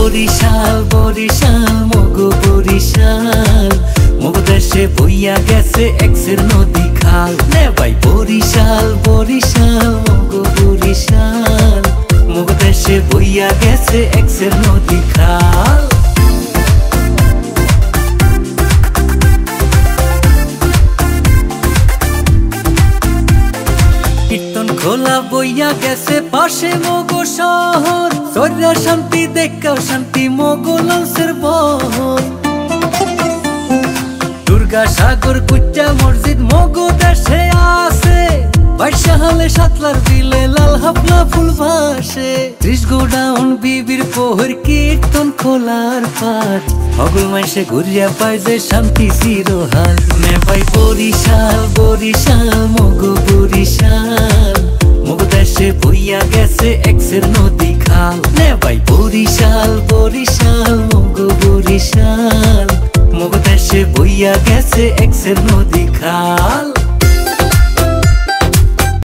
বরিশাল বরিশাল মগো বরিশাল মগো দেশে বইয়া গেছে এক্সের নদী খাল নে ভাই বরিশাল বরিশাল মগো বরিশাল মগো দেশে বইয়া গেছে এক্সের নদী খাল। কীর্তন খোলা বইয়া গেছে পাশে মগো শহর সৈরা শান্তি দেখাও শান্তি মগো লঞ্চের বহর দুর্গা সাগর কুচ্চা মসজিদ মগো দেশে আছে বাইশা হলে সাতলার বিলে লাল হাফলা ফুল ভাসে 30 গোডাউন বিবির পোহর কীর্তন খোলার পাট হগল মাইসে ঘুরিয়া পায় যে শান্তি চিরহাল নে ভাই বরিশাল বরিশাল মগো বরিশাল মগো দেশে বইয়া গেছে এক্সের নদী খাল নে ভাই বরিশাল বরিশাল মগো বরিশাল মগো দেশে বইয়া গেছে এক্সের নদী খাল।